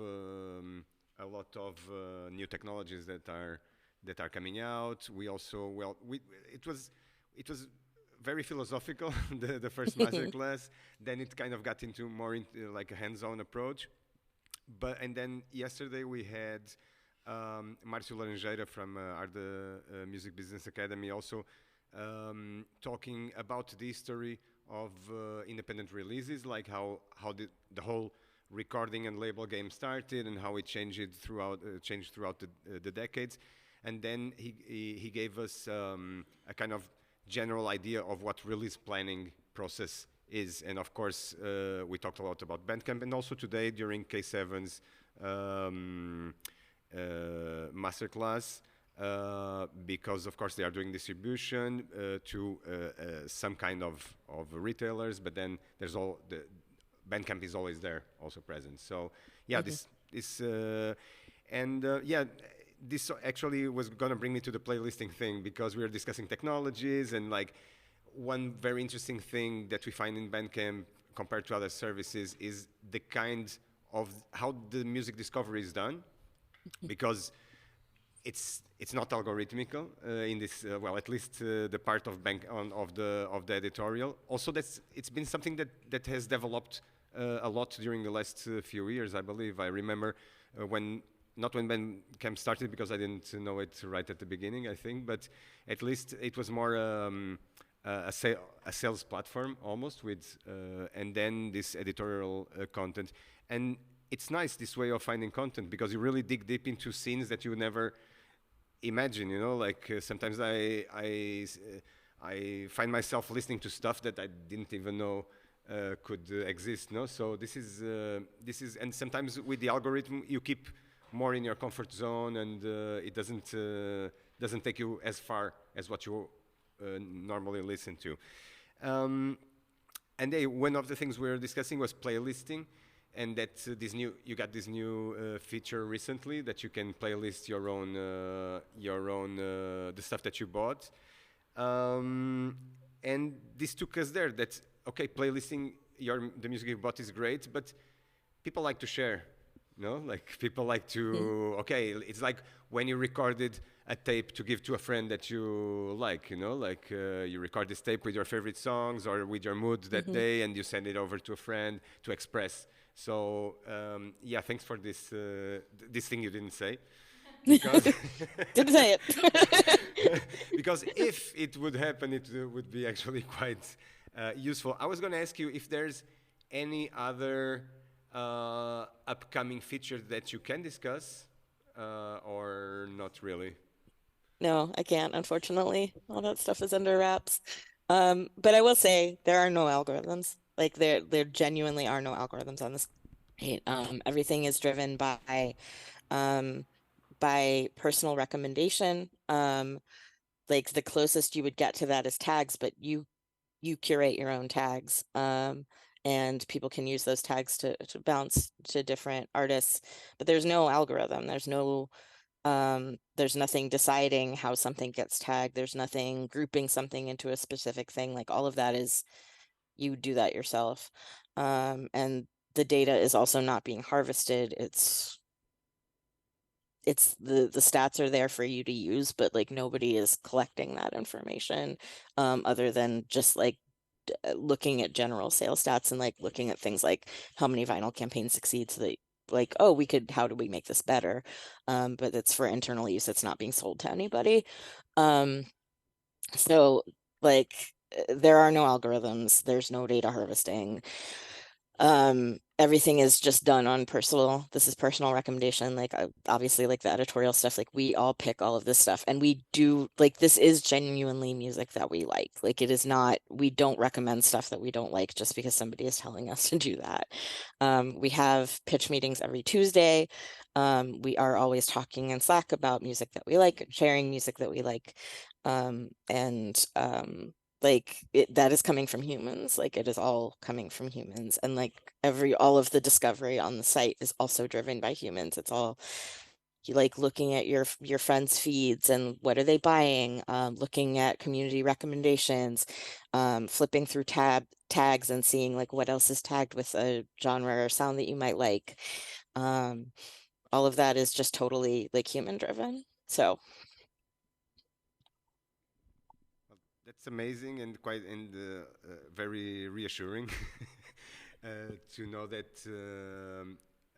Speaker 3: new technologies that are coming out. We also it was very philosophical the first masterclass. Then it kind of got into more into like a hands-on approach. But and then yesterday we had Márcio Laranjeira from Arda Music Business Academy also talking about the history of independent releases, like how the whole recording and label game started and how it changed throughout the decades. And then he gave us a kind of general idea of what release planning process is. And of course, we talked a lot about Bandcamp, and also today during K7's masterclass, because of course they are doing distribution to some kind of retailers, but then there's all the Bandcamp is always there, also present. So yeah, this actually was gonna bring me to the playlisting thing, because we were discussing technologies, and like one very interesting thing that we find in Bandcamp compared to other services is the kind of how the music discovery is done, because it's not algorithmical in this well, at least the part of of the editorial. Also, it's been something that has developed a lot during the last few years. I believe I remember when not when Bandcamp started, because I didn't know it right at the beginning, I think, but at least it was more a sales platform almost with and then this editorial content. And it's nice this way of finding content, because you really dig deep into scenes that you never imagine, you know, like sometimes I find myself listening to stuff that I didn't even know could exist, no? So this is, and sometimes with the algorithm you keep more in your comfort zone, and it doesn't take you as far as what you normally listen to. And one of the things we were discussing was playlisting, and that you got this new feature recently that you can playlist your own the stuff that you bought, and this took us there. That okay, playlisting the music you bought is great, but people like to share. No, like people like to. Okay, it's like when you recorded a tape to give to a friend that you like. You know, like you record this tape with your favorite songs or with your mood that day, and you send it over to a friend to express. So yeah, thanks for this this thing you didn't say, because
Speaker 1: Didn't say it.
Speaker 3: because if it would happen, it would be actually quite useful. I was going to ask you if there's any other upcoming feature that you can discuss, or not really.
Speaker 1: No, I can't, unfortunately. All that stuff is under wraps. But I will say there are no algorithms. Like there genuinely are no algorithms on this. Everything is driven um, by personal recommendation. Like the closest you would get to that is tags, but you curate your own tags. And people can use those tags to bounce to different artists, but there's no algorithm. There's nothing deciding how something gets tagged. There's nothing grouping something into a specific thing. Like all of that is, you do that yourself. And the data is also not being harvested. It's the stats are there for you to use, but like nobody is collecting that information, other than just like looking at general sales stats and like looking at things like how many vinyl campaigns succeed, so that like, oh, how do we make this better? But it's for internal use. It's not being sold to anybody. So like there are no algorithms, there's no data harvesting. Everything is just done on this is personal recommendation. Like obviously like the editorial stuff, like we all pick all of this stuff, and we do, like, this is genuinely music that we like it is not, we don't recommend stuff that we don't like just because somebody is telling us to do that. We have pitch meetings every Tuesday. We are always talking in Slack about music that we like, sharing music that we like. And like that is coming from humans. Like it is all coming from humans, and like all of the discovery on the site is also driven by humans. It's all like looking at your friends' feeds and what are they buying, looking at community recommendations, flipping through tags and seeing like what else is tagged with a genre or sound that you might like. Um, all of that is just totally like human driven. So
Speaker 3: Well, that's amazing and quite very reassuring to know that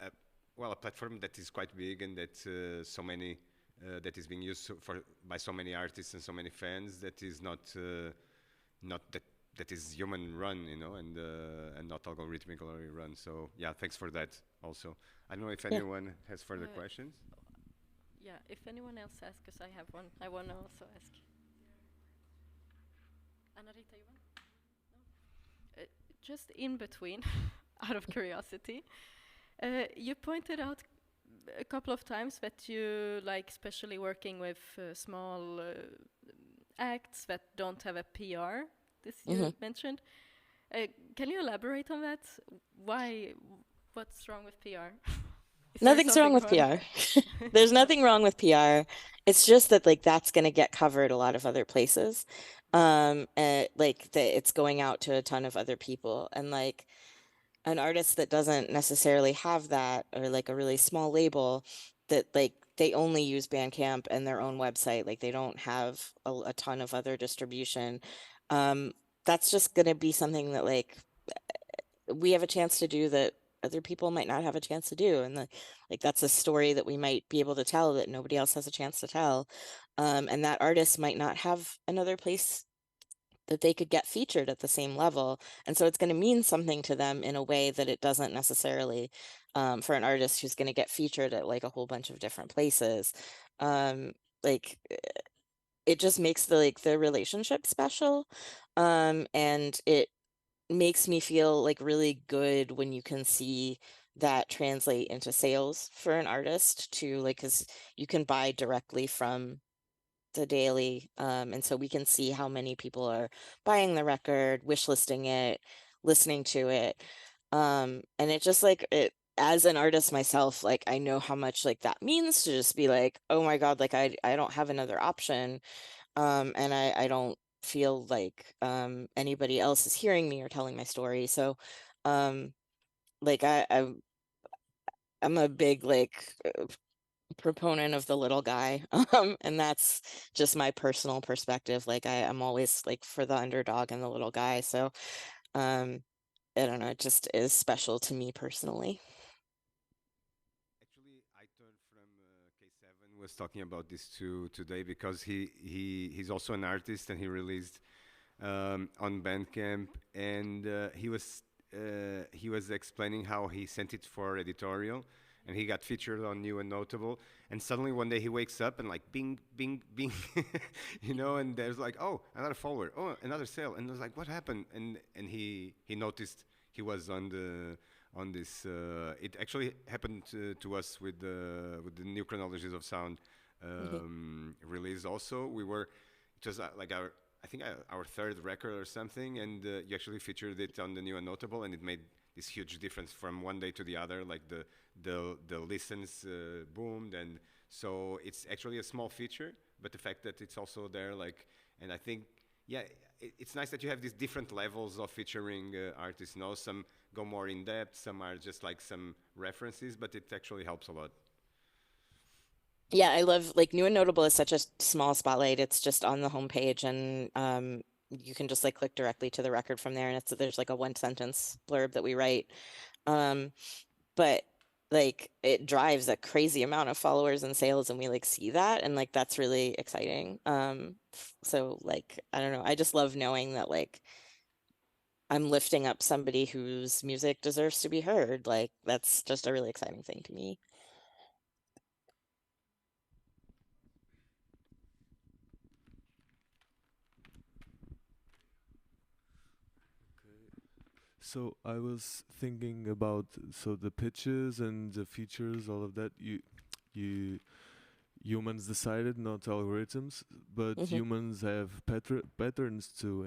Speaker 3: a, well, a platform that is quite big and that so many that is being used for by so many artists and so many fans, that is not that is human run, you know, and not algorithmically run. So yeah, thanks for that. Also, I don't know if
Speaker 1: yeah.
Speaker 3: anyone has further
Speaker 2: Uh,
Speaker 3: questions.
Speaker 2: yeah, if anyone else asks, because I have one, I want to also ask. Anarita, you want? No? Just in between, out of curiosity, you pointed out a couple of times that you like especially working with small acts that don't have a PR. This
Speaker 1: Hmm.
Speaker 2: you mentioned. Can you elaborate on that? Why? What's wrong with PR? Is there
Speaker 1: Nothing's wrong
Speaker 2: something
Speaker 1: with
Speaker 2: wrong?
Speaker 1: PR. There's nothing wrong with PR. It's just that like that's going to get covered a lot of other places. Like that it's going out to a ton of other people, and like an artist that doesn't necessarily have that, or like a really small label that like they only use Bandcamp and their own website, like they don't have a ton of other distribution. Um, that's just going to be something that like we have a chance to do that other people might not have a chance to do, and like that's a story that we might be able to tell that nobody else has a chance to tell. And that artist might not have another place that they could get featured at the same level, and so it's going to mean something to them in a way that it doesn't necessarily, for an artist who's going to get featured at like a whole bunch of different places. Like it just makes the relationship special, and it makes me feel like really good when you can see that translate into sales for an artist too, like because you can buy directly from the daily, and so we can see how many people are buying the record, wishlisting it, listening to it, and it just like it. As an artist myself, like I know how much like that means to just be like, oh my God, like I don't have another option, and I don't feel like anybody else is hearing me or telling my story. So, um, like I'm a big like proponent of the little guy, and that's just my personal perspective. Like I'm always like for the underdog and the little guy. So, um, I don't know, it just is special to me personally.
Speaker 3: Actually, Aitor from K7 was talking about this too today because he's also an artist and he released on Bandcamp, and he was explaining how he sent it for editorial, and he got featured on New and Notable, and suddenly one day he wakes up and like bing bing bing, you know, and there's like, oh, another follower, oh, another sale, and I was like, what happened? And he noticed he was on the on this. It actually happened to us with the new chronologies of sound
Speaker 1: Mhm.
Speaker 3: release. Also, we were just like our I think our third record or something, and you actually featured it on the new and notable, and it made this huge difference from one day to the other. Like the listens boomed, and so it's actually a small feature, but the fact that it's also there, like, and I think, yeah, it's nice that you have these different levels of featuring artists. No, some go more in depth, some are just like some references, but it actually helps a lot.
Speaker 1: Yeah, I love like New and Notable is such a small spotlight. It's just on the homepage, and you can just like click directly to the record from there, and it's there's like a one sentence blurb that we write. Um, but like it drives a crazy amount of followers and sales, and we like see that, and like that's really exciting. So like I don't know, I just love knowing that like I'm lifting up somebody whose music deserves to be heard. Like that's just a really exciting thing to me.
Speaker 5: So I was thinking about so the pitches and the features, all of that. You humans decided, not algorithms, but
Speaker 1: Hmm.
Speaker 5: humans have patterns too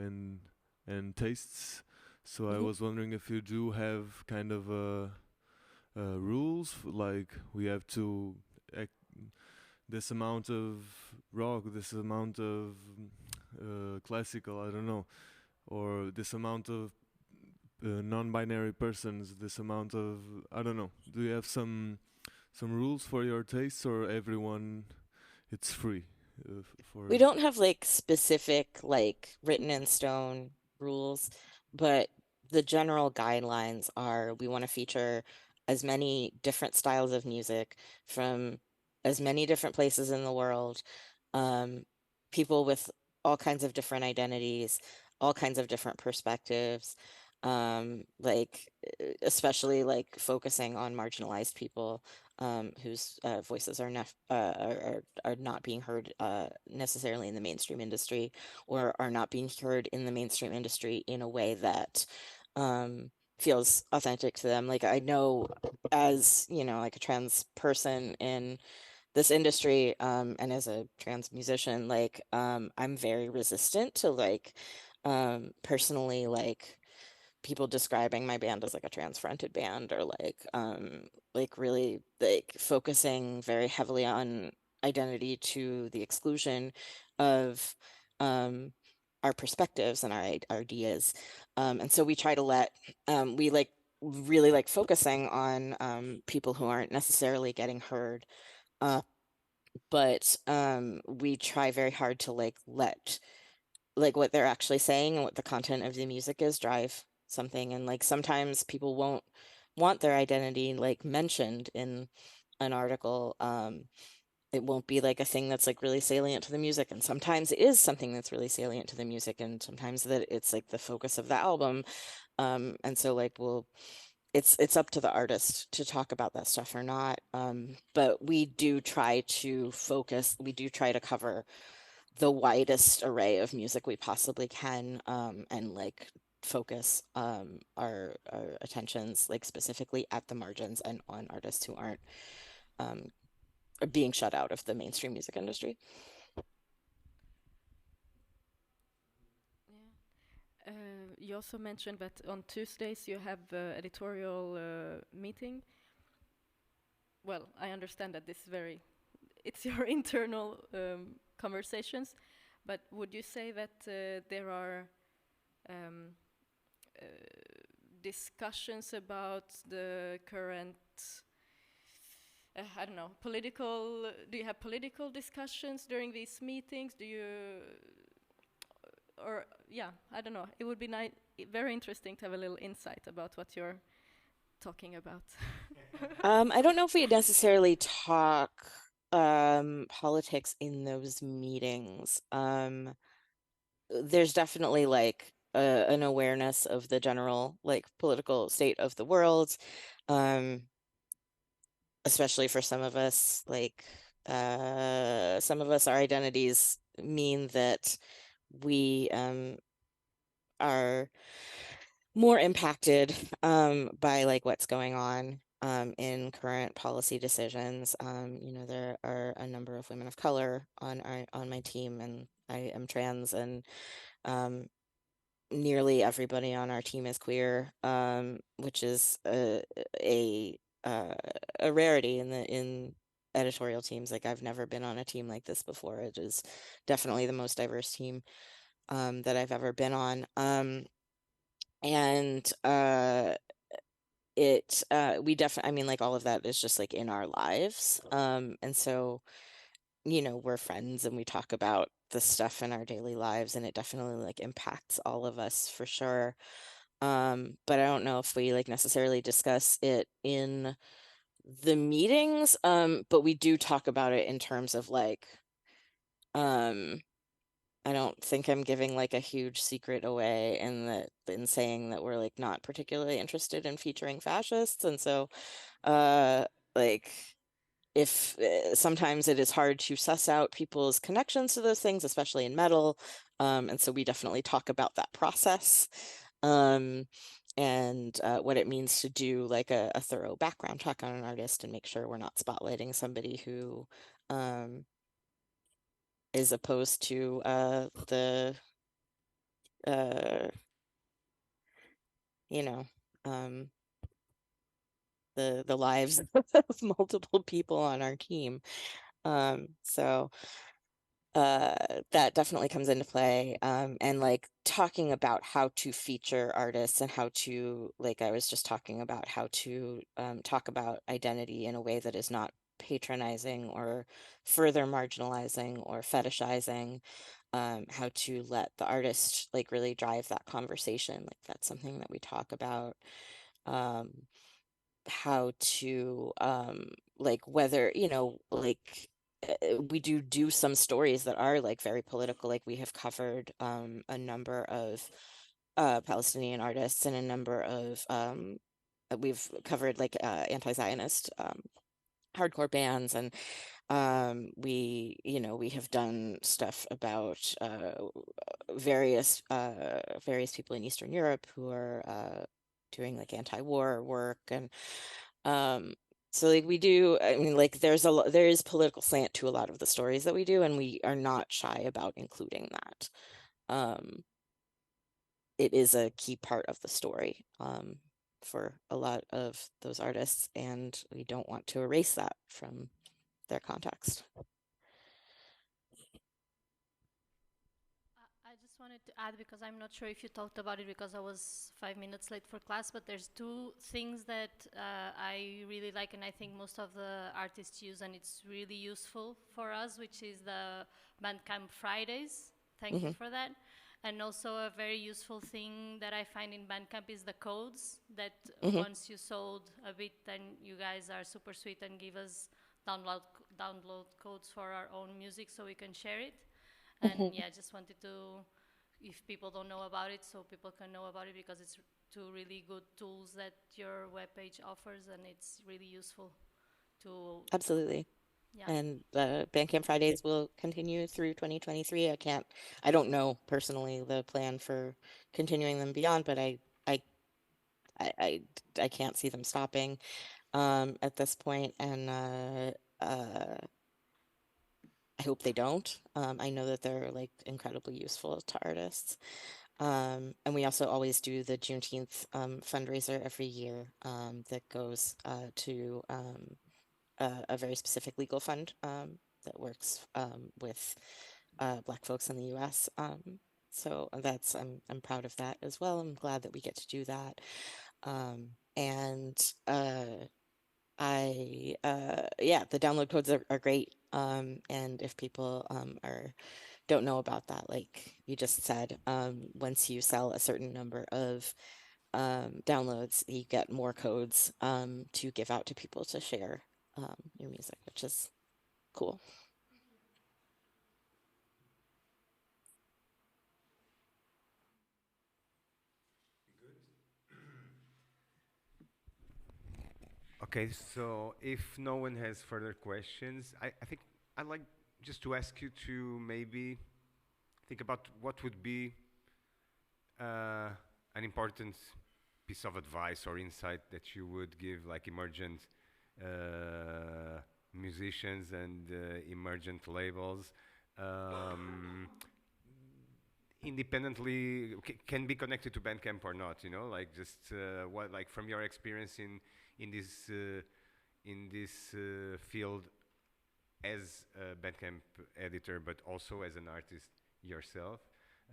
Speaker 5: and tastes. So I
Speaker 1: Hmm.
Speaker 5: was wondering if you do have kind of rules like we have to act, this amount of rock, this amount of classical, I don't know, or this amount of non-binary persons, this amount of, I don't know. Do you have some rules for your tastes, or everyone it's free
Speaker 1: We
Speaker 5: for?
Speaker 1: don't have like specific, like written in stone rules, but the general guidelines are we want to feature as many different styles of music from as many different places in the world, um, people with all kinds of different identities, all kinds of different perspectives, like especially like focusing on marginalized people whose voices are not being heard necessarily in the mainstream industry, or are not being heard in the mainstream industry in a way that feels authentic to them. Like I know, as you know, like a trans person in this industry, and as a trans musician, like I'm very resistant to like personally like people describing my band as like a trans fronted band, or like really like focusing very heavily on identity to the exclusion of um our perspectives and our ideas. And so we try to let we like really like focusing on people who aren't necessarily getting heard, uh, but we try very hard to like let like what they're actually saying and what the content of the music is drive something. And like sometimes people won't want their identity like mentioned in an article. It won't be like a thing that's like really salient to the music, and sometimes it is something that's really salient to the music, and sometimes that it's like the focus of the album. And so like we'll it's up to the artist to talk about that stuff or not. But we do try to cover the widest array of music we possibly can, and like focus our attentions like specifically at the margins and on artists who aren't um, being shut out of the mainstream music industry.
Speaker 2: Yeah. You also mentioned that on Tuesdays you have editorial meeting. Well, I understand that this is very, it's your internal conversations, but would you say that there are um, uh, discussions about the current, I don't know, political, do you have political discussions during these meetings? Do you, or yeah, I don't know. It would be very interesting to have a little insight about what you're talking about.
Speaker 1: I don't know if we necessarily talk politics in those meetings. There's definitely like an awareness of the general like political state of the world, um, especially for some of us. Like some of us, our identities mean that we are more impacted by like what's going on in current policy decisions. You know, there are a number of women of color on my team, and I am trans, and um, nearly everybody on our team is queer, which is a uh, a rarity in editorial teams. Like I've never been on a team like this before. It is definitely the most diverse team that I've ever been on. And it we definitely, I mean, like all of that is just like in our lives. And so, you know, we're friends and we talk about the stuff in our daily lives, and it definitely like impacts all of us for sure. But I don't know if we like necessarily discuss it in the meetings. But we do talk about it in terms of like um I don't think I'm giving like a huge secret away in saying that we're like not particularly interested in featuring fascists. And so uh like if sometimes it is hard to suss out people's connections to those things, especially in metal. And so we definitely talk about that process, um and what it means to do like a thorough background check on an artist and make sure we're not spotlighting somebody who um is opposed to uh you know um the lives of multiple people on our team. So that definitely comes into play. And like talking about how to feature artists and how to, like I was just talking about how to talk about identity in a way that is not patronizing or further marginalizing or fetishizing, how to let the artist like really drive that conversation. Like that's something that we talk about. Um, how to like whether like we do some stories that are like very political, like we have covered a number of Palestinian artists and a number of we've covered like anti-Zionist hardcore bands, and we have done stuff about various people in Eastern Europe who are doing like anti-war work, and um, so like we do, I mean, like there is political slant to a lot of the stories that we do, and we are not shy about including that. Um, it is a key part of the story for a lot of those artists, and we don't want to erase that from their context.
Speaker 2: I just wanted to add, because I'm not sure if you talked about it because I was 5 minutes late for class, but there's two things that I really like and I think most of the artists use, and it's really useful for us, which is the Bandcamp Fridays. Thank you
Speaker 1: Hmm.
Speaker 2: for that. And also a very useful thing that I find in Bandcamp is the codes that
Speaker 1: Hmm.
Speaker 2: once you sold a bit, then you guys are super sweet and give us download download codes for our own music so we can share it. And
Speaker 1: Hmm.
Speaker 2: yeah, just wanted to, if people don't know about it, so people can know about it, because it's two really good tools that your webpage offers, and it's really useful to,
Speaker 1: Absolutely.
Speaker 2: yeah.
Speaker 1: And Bandcamp Fridays will continue through 2023. I don't know personally the plan for continuing them beyond, but I, I, I, I can't see them stopping at this point, and I hope they don't. I know that they're like incredibly useful to artists. And we also always do the Juneteenth fundraiser every year that goes to a very specific legal fund that works with Black folks in the U.S. So that's I'm proud of that as well. I'm glad that we get to do that. And yeah, the download codes are great. And if people are don't know about that, like you just said, once you sell a certain number of downloads, you get more codes to give out to people to share your music, which is cool.
Speaker 3: Okay, so if no one has further questions, I think I'd like just to ask you to maybe think about what would be uh, an important piece of advice or insight that you would give like emergent musicians and emergent labels, um, independently can be connected to Bandcamp or not, you know, like just what, like from your experience in this field as a Bandcamp editor, but also as an artist yourself,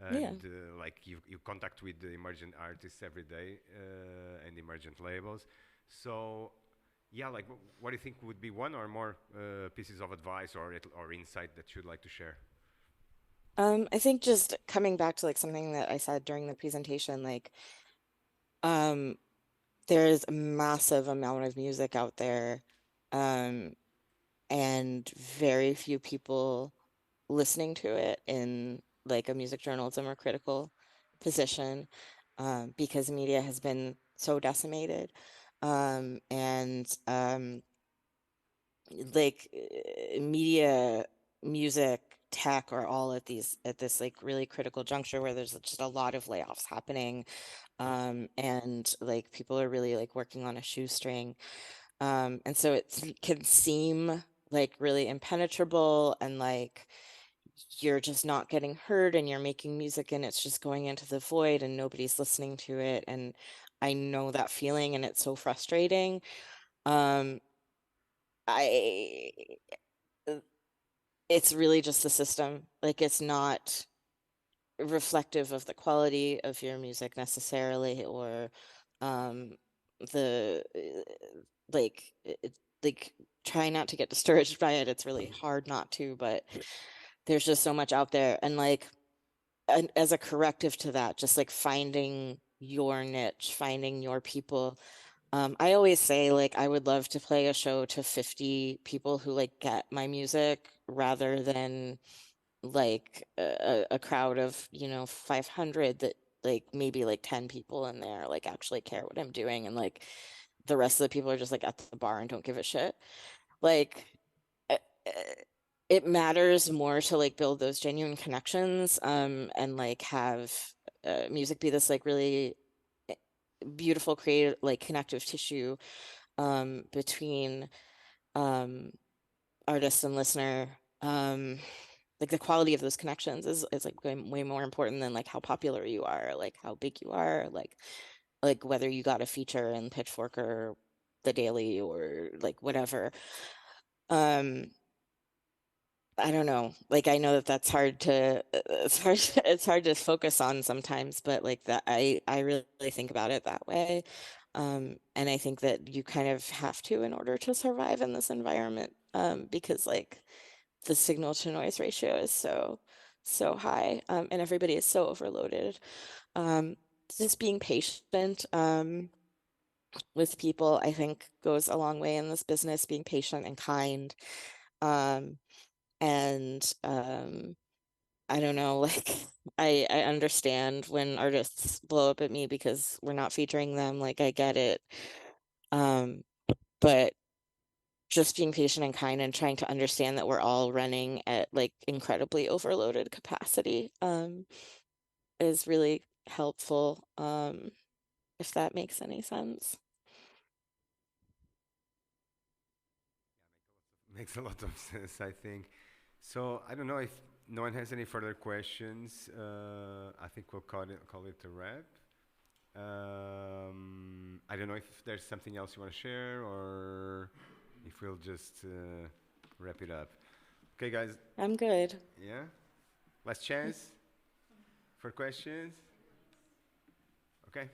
Speaker 1: Yeah.
Speaker 3: and like you contact with the emergent artists every day and emergent labels. So yeah, like what do you think would be one or more pieces of advice or insight that you'd like to share?
Speaker 1: I think just coming back to like something that I said during the presentation, like um, there's a massive amount of music out there, um, and very few people listening to it in like a music journalism or critical position, because media has been so decimated. And like media, music, tech are all at this like really critical juncture where there's just a lot of layoffs happening. And like people are really like working on a shoestring. And so can seem like really impenetrable, and like you're just not getting heard, and you're making music and it's just going into the void and nobody's listening to it. And I know that feeling, and it's so frustrating. Um, I it's really just the system. Like it's not reflective of the quality of your music necessarily, or um the like try not to get discouraged by it. It's really hard not to, but there's just so much out there. And like, and as a corrective to that, just like finding your niche, finding your people. I always say, like, I would love to play a show to 50 people who like get my music rather than like a crowd of, 500 that like maybe like 10 people in there like actually care what I'm doing, and like the rest of the people are just like at the bar and don't give a shit. Like, uh, uh, it matters more to like build those genuine connections, and like have music be this like really uh, beautiful creative like connective tissue between um artist and listener. Like the quality of those connections is like way more important than like how popular you are, like how big you are, like whether you got a feature in Pitchfork or The Daily or like whatever. Um, I don't know. Like I know that that's hard to it's hard it's hard to focus on sometimes, but like that I really think about it that way. And I think that you kind of have to in order to survive in this environment, because like the signal to noise ratio is so high, and everybody is so overloaded. Um, just being patient with people, I think, goes a long way in this business. Being patient and kind, um, and I don't know, like I understand when artists blow up at me because we're not featuring them. Like I get it, um, but just being patient and kind and trying to understand that we're all running at like incredibly overloaded capacity is really helpful, if that makes any sense.
Speaker 3: Makes a lot of sense, I think. So I don't know if no one has any further questions. I think we'll call it a wrap. I don't know if there's something else you want to share or if we'll just wrap it up. Okay, guys.
Speaker 1: I'm good.
Speaker 3: Yeah. Last chance for questions. Okay.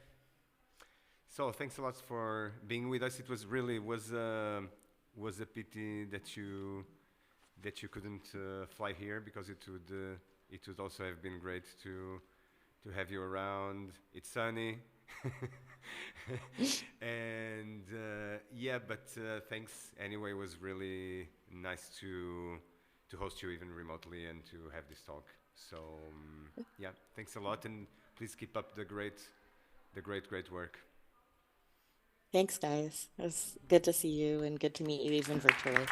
Speaker 3: So thanks a lot for being with us. It was really was a pity that you couldn't fly here, because it would also have been great to have you around. It's sunny. And yeah, but thanks anyway. It was really nice to host you even remotely and to have this talk. So yeah, thanks a lot, and please keep up the great work.
Speaker 1: Thanks, guys. It was good to see you and good to meet you even virtually.